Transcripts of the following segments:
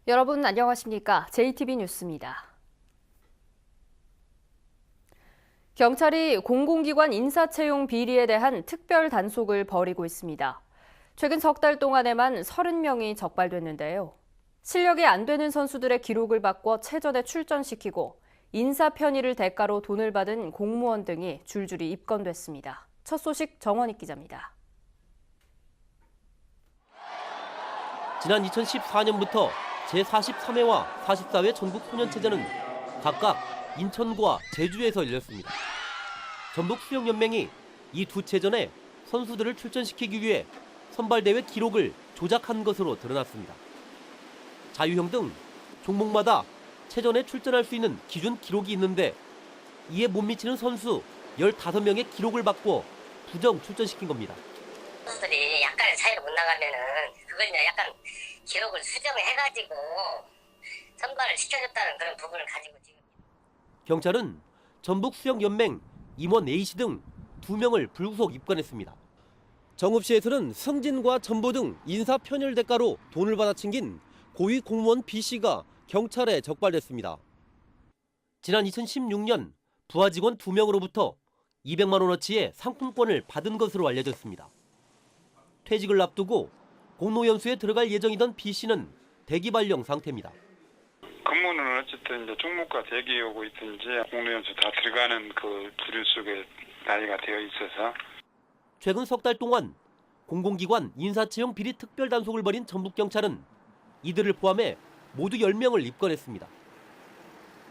여러분 안녕하십니까? JTB 뉴스입니다. 경찰이 공공기관 인사채용 비리에 대한 특별 단속을 벌이고 있습니다. 최근 석 달 동안에만 30명이 적발됐는데요. 실력이 안 되는 선수들의 기록을 바꿔 체전에 출전시키고 인사 편의를 대가로 돈을 받은 공무원 등이 줄줄이 입건됐습니다. 첫 소식 정원익 기자입니다. 지난 2014년부터 제43회와 44회 전국 소년체전은 각각 인천과 제주에서 열렸습니다. 전북수영연맹이 이 두 체전에 선수들을 출전시키기 위해 선발대회 기록을 조작한 것으로 드러났습니다. 자유형 등 종목마다 체전에 출전할 수 있는 기준 기록이 있는데 이에 못 미치는 선수 15명의 기록을 바꿔 부정 출전시킨 겁니다. 선수들이 약간의 차이로 못 나가면은 그걸 약간 기록을 수정을 해가지고 선발을 시켜줬다는 그런 부분을 가지고 지금. 경찰은 전북수영연맹 임원 A씨 등 2명을 불구속 입건했습니다. 정읍시에서는 승진과 전보 등 인사 편열 대가로 돈을 받아 챙긴 고위 공무원 B씨가 경찰에 적발됐습니다. 지난 2016년 부하 직원 2명으로부터 200만 원어치의 상품권을 받은 것으로 알려졌습니다. 퇴직을 앞두고 공로연수에 들어갈 예정이던 B씨는 대기 발령 상태입니다. 근무는 어쨌든 이제 종목과 대기에 오고 있든지 공로연수 다 들어가는 그 부류 속에 나이가 되어 있어서 최근 석 달 동안 공공기관 인사채용 비리 특별 단속을 벌인 전북경찰은 이들을 포함해 모두 10명을 입건했습니다.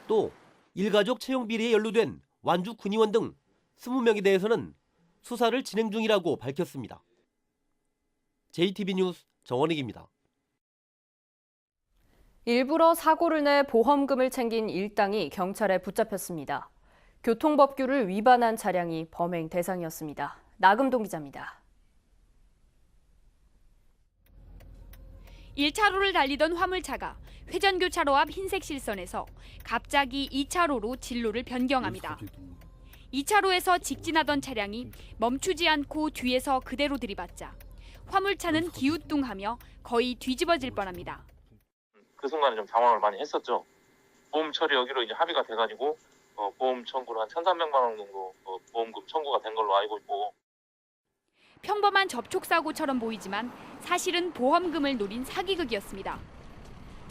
또 일가족 채용 비리에 연루된 완주 군의원 등 20명에 대해서는 수사를 진행 중이라고 밝혔습니다. JTB 뉴스 정원익입니다. 일부러 사고를 내 보험금을 챙긴 일당이 경찰에 붙잡혔습니다. 교통법규를 위반한 차량이 범행 대상이었습니다. 나금동 기자입니다. 1차로를 달리던 화물차가 회전교차로 앞 흰색 실선에서 갑자기 2차로로 진로를 변경합니다. 2차로에서 직진하던 차량이 멈추지 않고 뒤에서 그대로 들이받자 화물차는 기우뚱하며 거의 뒤집어질 뻔합니다. 그 순간에 좀 당황을 많이 했었죠. 보험 처리 여기로 이제 합의가 돼가지고 보험 청구를 한 1,300만 원 정도 보험금 청구가 된 걸로 알고 있고. 평범한 접촉사고처럼 보이지만 사실은 보험금을 노린 사기극이었습니다.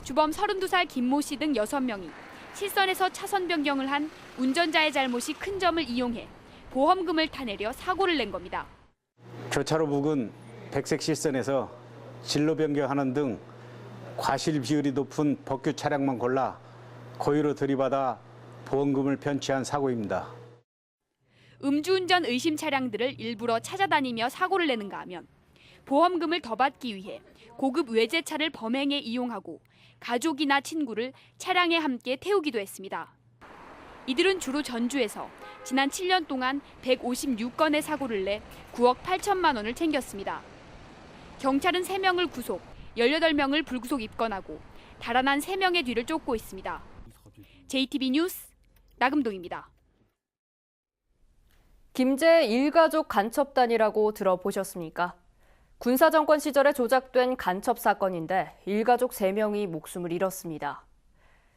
주범 32살 김모 씨 등 6명이 실선에서 차선 변경을 한 운전자의 잘못이 큰 점을 이용해 보험금을 타내려 사고를 낸 겁니다. 교차로 부근 백색 실선에서 진로 변경하는 등 과실 비율이 높은 법규 차량만 골라 고의로 들이받아 보험금을 편취한 사고입니다. 음주운전 의심 차량들을 일부러 찾아다니며 사고를 내는가 하면 보험금을 더 받기 위해 고급 외제차를 범행에 이용하고 가족이나 친구를 차량에 함께 태우기도 했습니다. 이들은 주로 전주에서 지난 7년 동안 156건의 사고를 내 9억 8천만 원을 챙겼습니다. 경찰은 3명을 구속, 18명을 불구속 입건하고 달아난 3명의 뒤를 쫓고 있습니다. JTB 뉴스 나금동입니다. 김제 일가족 간첩단이라고 들어보셨습니까? 군사정권 시절에 조작된 간첩 사건인데 일가족 3명이 목숨을 잃었습니다.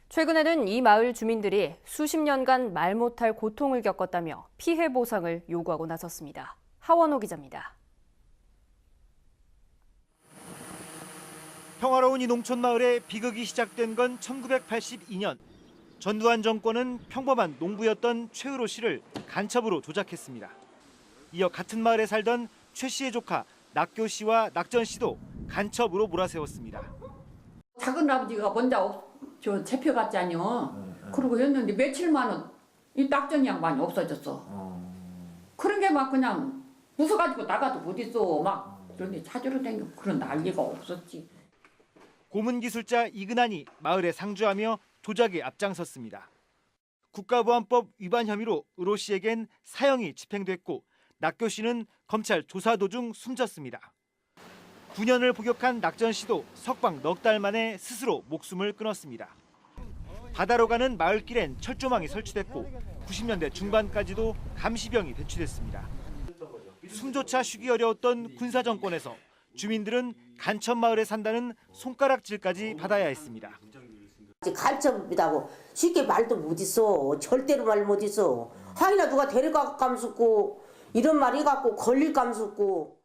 최근에는 이 마을 주민들이 수십 년간 말 못할 고통을 겪었다며 피해 보상을 요구하고 나섰습니다. 하원호 기자입니다. 평화로운 이 농촌 마을에 비극이 시작된 건 1982년. 전두환 정권은 평범한 농부였던 최의로 씨를 간첩으로 조작했습니다. 이어 같은 마을에 살던 최 씨의 조카 낙교 씨와 낙전 씨도 간첩으로 몰아세웠습니다. 작은 아버지가 먼저 잡혀갔잖요. 그러고 했는데 며칠만은 이 낙전 양반이 없어졌어. 그런 게 막 그냥 무서가지고 나가도 못 있어. 막 그런데 찾으러 다니고 그런 난리가 없었지. 고문기술자 이근한이 마을에 상주하며 조작에 앞장섰습니다. 국가보안법 위반 혐의로 의로 씨에겐 사형이 집행됐고 낙교 씨는 검찰 조사 도중 숨졌습니다. 9년을 복역한 낙전 씨도 석방 넉 달 만에 스스로 목숨을 끊었습니다. 바다로 가는 마을길엔 철조망이 설치됐고 90년대 중반까지도 감시병이 배치됐습니다. 숨조차 쉬기 어려웠던 군사정권에서 주민들은 간첩마을에 산다는 손가락질까지 받아야 했습니다. 간첩이라고 쉽게 말도 못했어. 절대로 말 못했어. 하이나 누가 데려가 감수고 이런 말이 갖고 걸릴 감수고.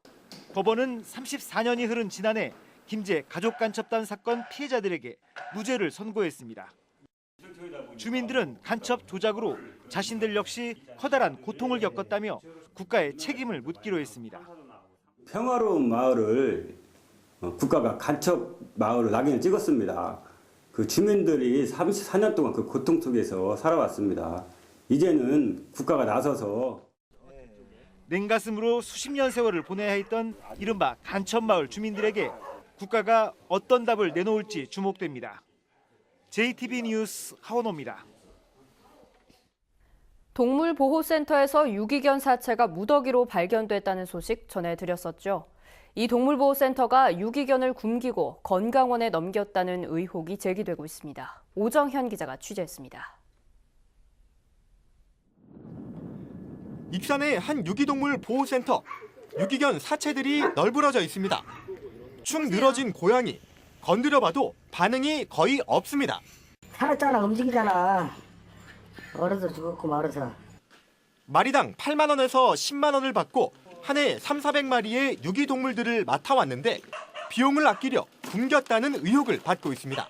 법원은 34년이 흐른 지난해 김제 가족간첩단 사건 피해자들에게 무죄를 선고했습니다. 주민들은 간첩 조작으로 자신들 역시 커다란 고통을 겪었다며 국가에 책임을 묻기로 했습니다. 평화로운 마을을 국가가 간첩 마을로 낙인을 찍었습니다. 그 주민들이 34년 동안 그 고통 속에서 살아왔습니다. 이제는 국가가 나서서 냉가슴으로 수십 년 세월을 보내야 했던 이른바 간첩마을 주민들에게 국가가 어떤 답을 내놓을지 주목됩니다. JTB 뉴스 하원호입니다. 동물보호센터에서 유기견 사체가 무더기로 발견됐다는 소식 전해드렸었죠. 이 동물보호센터가 유기견을 굶기고 건강원에 넘겼다는 의혹이 제기되고 있습니다. 오정현 기자가 취재했습니다. 익산의 한 유기동물 보호센터. 유기견 사체들이 널브러져 있습니다. 축 늘어진 고양이. 건드려봐도 반응이 거의 없습니다. 살았잖아, 움직이잖아. 얼어서 죽었고 말아서. 마리당 8만 원에서 10만 원을 받고 한 해 3,400마리의 유기동물들을 맡아왔는데 비용을 아끼려 굶겼다는 의혹을 받고 있습니다.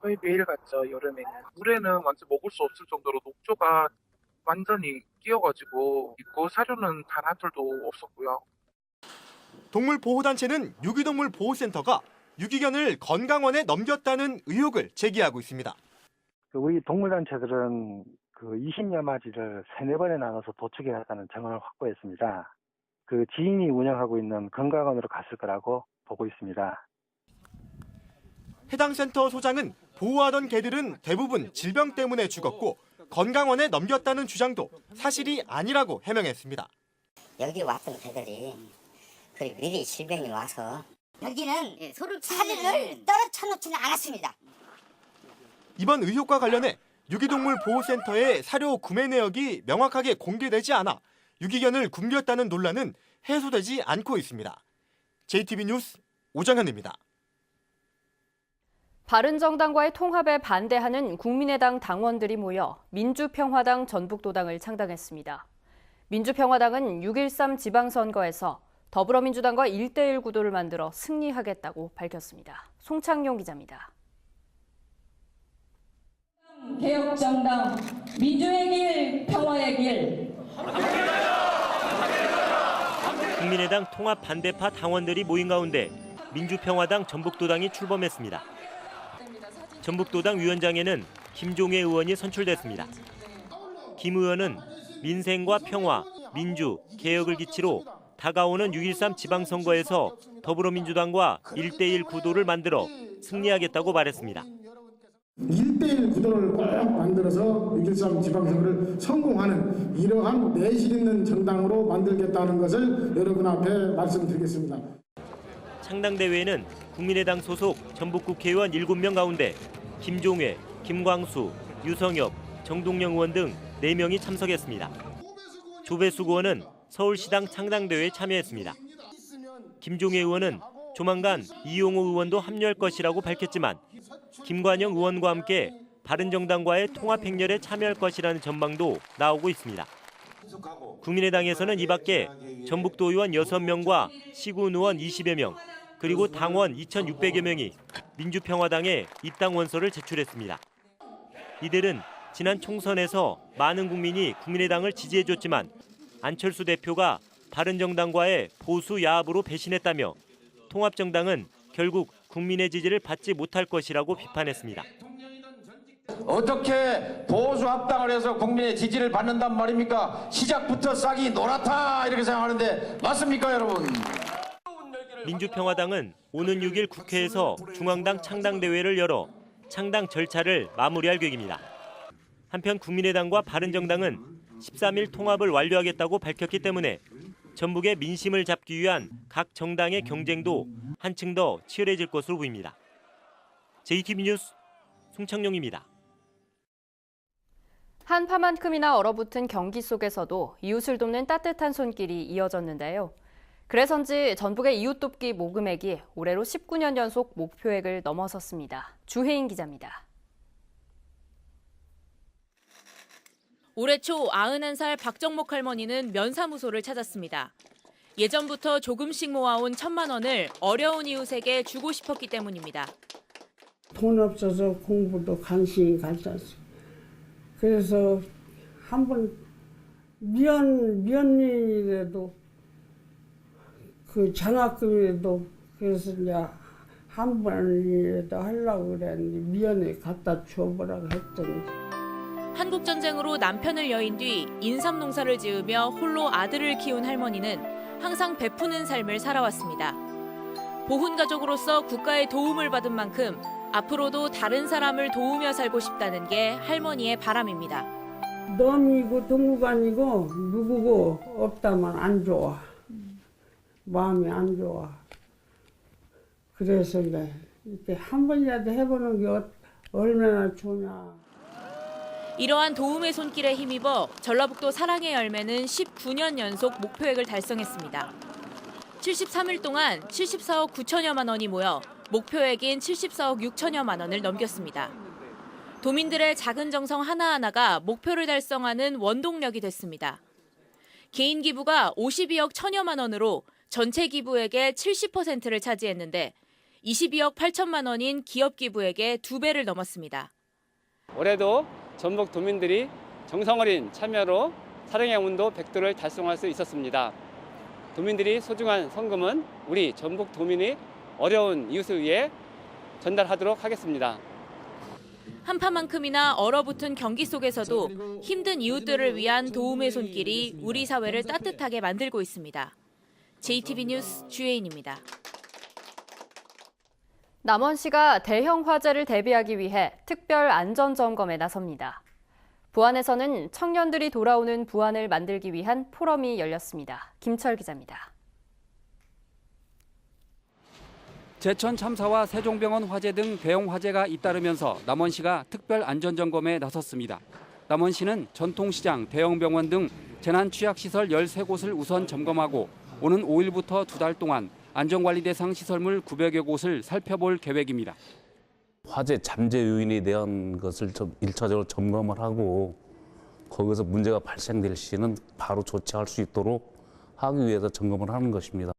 거의 매일 갔죠, 여름에는. 물에는 완전 먹을 수 없을 정도로 녹조가 완전히 끼어가지고 있고 사료는 단 한 톨도 없었고요. 동물보호단체는 유기동물 보호센터가 유기견을 건강원에 넘겼다는 의혹을 제기하고 있습니다. 우리 동물단체들은 그 20여 마리를 3-4번에 나눠서 도축해왔다는 정황을 확보했습니다. 그 지인이 운영하고 있는 건강원으로 갔을 거라고 보고 있습니다. 해당 센터 소장은 보호하던 개들은 대부분 질병 때문에 죽었고 건강원에 넘겼다는 주장도 사실이 아니라고 해명했습니다. 여기 왔던 개들이 그리고 미리 질병이 와서 여기는 사료를 떨어져 놓지는 않았습니다. 이번 의혹과 관련해 유기동물 보호센터의 사료 구매 내역이 명확하게 공개되지 않아 유기견을 굶겼다는 논란은 해소되지 않고 있습니다. JTB 뉴스 오정현입니다. 바른정당과의 통합에 반대하는 국민의당 당원들이 모여 민주평화당 전북도당을 창당했습니다. 민주평화당은 6.13 지방선거에서 더불어민주당과 1대1 구도를 만들어 승리하겠다고 밝혔습니다. 송창용 기자입니다. 개혁정당, 민주의 길, 평화의 길. 국민의당 통합 반대파 당원들이 모인 가운데 민주평화당 전북도당이 출범했습니다. 전북도당 위원장에는 김종애 의원이 선출됐습니다. 김 의원은 민생과 평화, 민주, 개혁을 기치로 다가오는 6.13 지방선거에서 더불어민주당과 1대1 구도를 만들어 승리하겠다고 말했습니다. 1대1 구도를 꼭 만들어서 6.13 지방선거를 성공하는 이러한 내실 있는 정당으로 만들겠다는 것을 여러분 앞에 말씀드리겠습니다. 창당대회에는 국민의당 소속 전북국회의원 7명 가운데 김종회, 김광수, 유성엽, 정동영 의원 등 4명이 참석했습니다. 조배수 의원은 서울시당 창당대회에 참여했습니다. 김종회 의원은 조만간 이용호 의원도 합류할 것이라고 밝혔지만 김관영 의원과 함께 바른정당과의 통합 행렬에 참여할 것이라는 전망도 나오고 있습니다. 국민의당에서는 이 밖에 전북도 의원 6명과 시군 의원 20여 명, 그리고 당원 2,600여 명이 민주평화당에 입당 원서를 제출했습니다. 이들은 지난 총선에서 많은 국민이 국민의당을 지지해줬지만 안철수 대표가 바른정당과의 보수 야합으로 배신했다며 통합정당은 결국 국민의 지지를 받지 못할 것이라고 비판했습니다. 어떻게 보수 합당을 해서 국민의 지지를 받는단 말입니까? 시작부터 싹이 노랗다 이렇게 생각하는데 맞습니까, 여러분? 민주평화당은 오는 6일 국회에서 중앙당 창당대회를 열어 창당 절차를 마무리할 계획입니다. 한편 국민의당과 바른정당은 13일 통합을 완료하겠다고 밝혔기 때문에 전북의 민심을 잡기 위한 각 정당의 경쟁도 한층 더 치열해질 것으로 보입니다. JTB 뉴스 송창용입니다. 한파만큼이나 얼어붙은 경기 속에서도 이웃을 돕는 따뜻한 손길이 이어졌는데요. 그래서인지 전북의 이웃돕기 모금액이 올해로 19년 연속 목표액을 넘어섰습니다. 주혜인 기자입니다. 올해 초 91살 박정목 할머니는 면사무소를 찾았습니다. 예전부터 조금씩 모아온 1,000만 원을 어려운 이웃에게 주고 싶었기 때문입니다. 돈 없어서 공부도 간신히 가르쳤어요. 그래서 한번 면이라도 그 장학금이라도 그래서 이제 한 번이라도 하려고 그랬는데 면에 갖다 줘보라고 했더니 한국전쟁으로 남편을 여인 뒤 인삼농사를 지으며 홀로 아들을 키운 할머니는 항상 베푸는 삶을 살아왔습니다. 보훈가족으로서 국가의 도움을 받은 만큼 앞으로도 다른 사람을 도우며 살고 싶다는 게 할머니의 바람입니다. 놈이고 동무관이고 누구고 없다면 안 좋아. 마음이 안 좋아. 그래서 이렇게 한 번이라도 해보는 게 얼마나 좋냐. 이러한 도움의 손길에 힘입어 전라북도 사랑의 열매는 19년 연속 목표액을 달성했습니다. 73일 동안 74억 9천여만 원이 모여 목표액인 74억 6천여만 원을 넘겼습니다. 도민들의 작은 정성 하나하나가 목표를 달성하는 원동력이 됐습니다. 개인 기부가 52억 1천여만 원으로 전체 기부액의 70%를 차지했는데 22억 8천만 원인 기업 기부액의 2배를 넘었습니다. 올해도 전북 도민들이 정성 어린 참여로 사랑의 온도 100도를 달성할 수 있었습니다. 도민들이 소중한 성금은 우리 전북 도민이 어려운 이웃을 위해 전달하도록 하겠습니다. 한파만큼이나 얼어붙은 경기 속에서도 힘든 이웃들을 위한 도움의 손길이 우리 사회를 따뜻하게 만들고 있습니다. JTB 뉴스 주혜인입니다. 남원시가 대형 화재를 대비하기 위해 특별 안전점검에 나섭니다. 부안에서는 청년들이 돌아오는 부안을 만들기 위한 포럼이 열렸습니다. 김철 기자입니다. 제천 참사와 세종병원 화재 등 대형 화재가 잇따르면서 남원시가 특별 안전점검에 나섰습니다. 남원시는 전통시장, 대형병원 등 재난취약시설 13곳을 우선 점검하고 오는 5일부터 2달 동안 안전관리 대상 시설물 900여 곳을 살펴볼 계획입니다. 화재 잠재 요인에 대한 것을 좀 1차적으로 점검을 하고 거기서 문제가 발생될 시에는 바로 조치할 수 있도록 하기 위해서 점검을 하는 것입니다.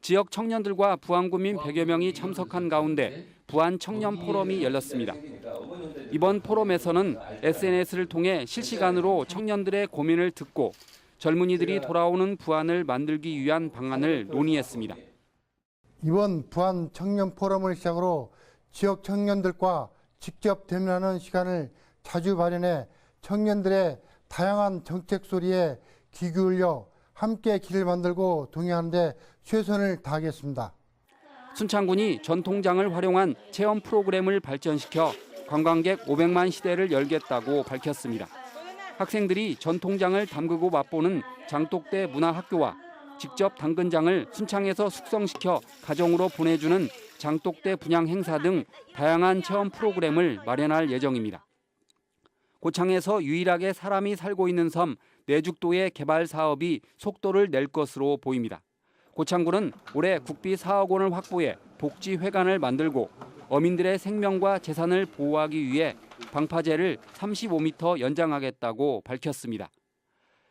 지역 청년들과 부안구민 100여 명이 참석한 가운데 부안 청년 포럼이 열렸습니다. 이번 포럼에서는 SNS를 통해 실시간으로 청년들의 고민을 듣고 젊은이들이 돌아오는 부안을 만들기 위한 방안을 논의했습니다. 이번 부안 청년 포럼을 시작으로 지역 청년들과 직접 대면하는 시간을 자주 마련해 청년들의 다양한 정책 소리에 귀 기울여 함께 길을 만들고 동행하는 데 최선을 다하겠습니다. 순창군이 전통장을 활용한 체험 프로그램을 발전시켜 관광객 500만 시대를 열겠다고 밝혔습니다. 학생들이 전통장을 담그고 맛보는 장독대 문화학교와 직접 담근 장을 순창에서 숙성시켜 가정으로 보내주는 장독대 분양 행사 등 다양한 체험 프로그램을 마련할 예정입니다. 고창에서 유일하게 사람이 살고 있는 섬 내죽도의 개발 사업이 속도를 낼 것으로 보입니다. 고창군은 올해 국비 4억 원을 확보해 복지회관을 만들고 어민들의 생명과 재산을 보호하기 위해 방파제를 35m 연장하겠다고 밝혔습니다.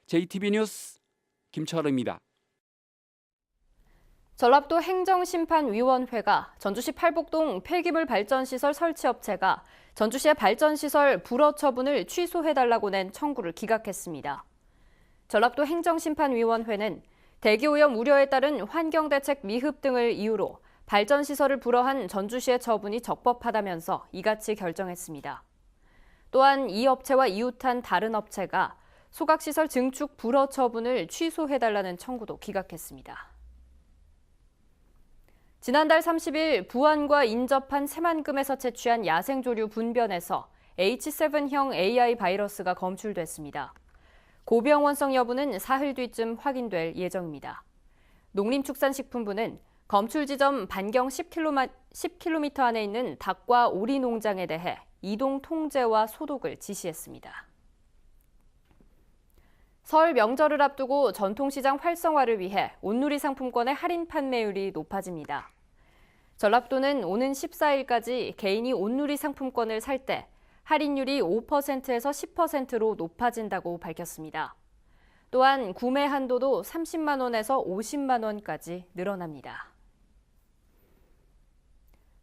JTB 뉴스 김철입니다. 전라북도 행정심판위원회가 전주시 팔복동 폐기물 발전시설 설치업체가 전주시의 발전시설 불허 처분을 취소해달라고 낸 청구를 기각했습니다. 전라북도 행정심판위원회는 대기오염 우려에 따른 환경대책 미흡 등을 이유로 발전시설을 불허한 전주시의 처분이 적법하다면서 이같이 결정했습니다. 또한 이 업체와 이웃한 다른 업체가 소각시설 증축 불허 처분을 취소해달라는 청구도 기각했습니다. 지난달 30일 부안과 인접한 새만금에서 채취한 야생조류 분변에서 H7형 AI 바이러스가 검출됐습니다. 고병원성 여부는 사흘 뒤쯤 확인될 예정입니다. 농림축산식품부는 검출 지점 반경 10km 안에 있는 닭과 오리 농장에 대해 이동 통제와 소독을 지시했습니다. 설 명절을 앞두고 전통시장 활성화를 위해 온누리 상품권의 할인 판매율이 높아집니다. 전라북도는 오는 14일까지 개인이 온누리 상품권을 살 때 할인율이 5%에서 10%로 높아진다고 밝혔습니다. 또한 구매 한도도 30만 원에서 50만 원까지 늘어납니다.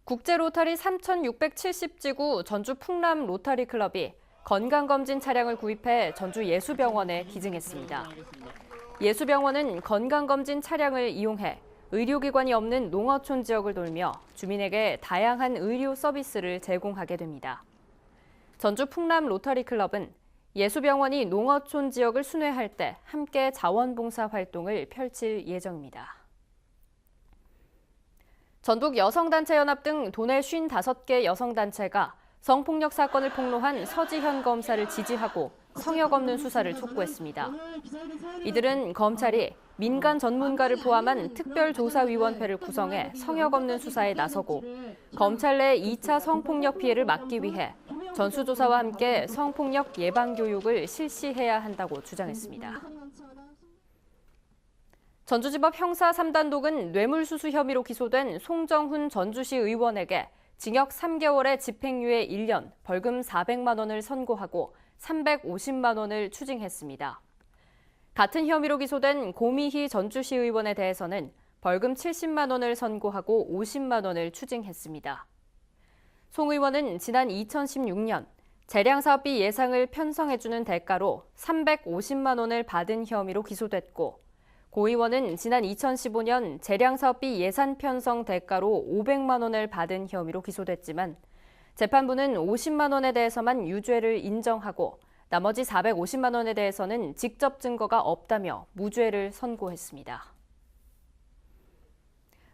국제로터리 3670지구 전주 풍남 로터리 클럽이 건강검진 차량을 구입해 전주 예수병원에 기증했습니다. 예수병원은 건강검진 차량을 이용해 의료기관이 없는 농어촌 지역을 돌며 주민에게 다양한 의료 서비스를 제공하게 됩니다. 전주 풍남 로터리 클럽은 예수병원이 농어촌 지역을 순회할 때 함께 자원봉사 활동을 펼칠 예정입니다. 전북 여성단체연합 등 도내 55개 여성단체가 성폭력 사건을 폭로한 서지현 검사를 지지하고 성역 없는 수사를 촉구했습니다. 이들은 검찰이 민간 전문가를 포함한 특별조사위원회를 구성해 성역 없는 수사에 나서고 검찰 내 2차 성폭력 피해를 막기 위해 전수조사와 함께 성폭력 예방 교육을 실시해야 한다고 주장했습니다. 전주지법 형사 3단독은 뇌물수수 혐의로 기소된 송정훈 전주시 의원에게 징역 3개월에 집행유예 1년, 벌금 400만 원을 선고하고 350만 원을 추징했습니다. 같은 혐의로 기소된 고미희 전주시 의원에 대해서는 벌금 70만 원을 선고하고 50만 원을 추징했습니다. 송 의원은 지난 2016년 재량사업비 예상을 편성해주는 대가로 350만 원을 받은 혐의로 기소됐고 고 의원은 지난 2015년 재량사업비 예산 편성 대가로 500만 원을 받은 혐의로 기소됐지만 재판부는 50만 원에 대해서만 유죄를 인정하고 나머지 450만 원에 대해서는 직접 증거가 없다며 무죄를 선고했습니다.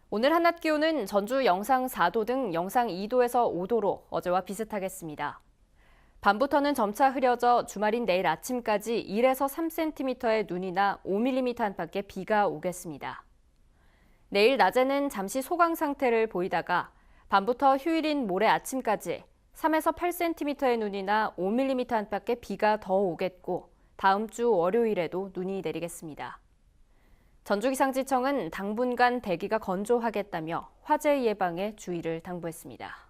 오늘 한낮 기온은 전주 영상 4도 등 영상 2도에서 5도로 어제와 비슷하겠습니다. 밤부터는 점차 흐려져 주말인 내일 아침까지 1에서 3cm의 눈이나 5mm 안팎의 비가 오겠습니다. 내일 낮에는 잠시 소강 상태를 보이다가 밤부터 휴일인 모레 아침까지 3에서 8cm의 눈이나 5mm 안팎의 비가 더 오겠고 다음 주 월요일에도 눈이 내리겠습니다. 전주기상지청은 당분간 대기가 건조하겠다며 화재 예방에 주의를 당부했습니다.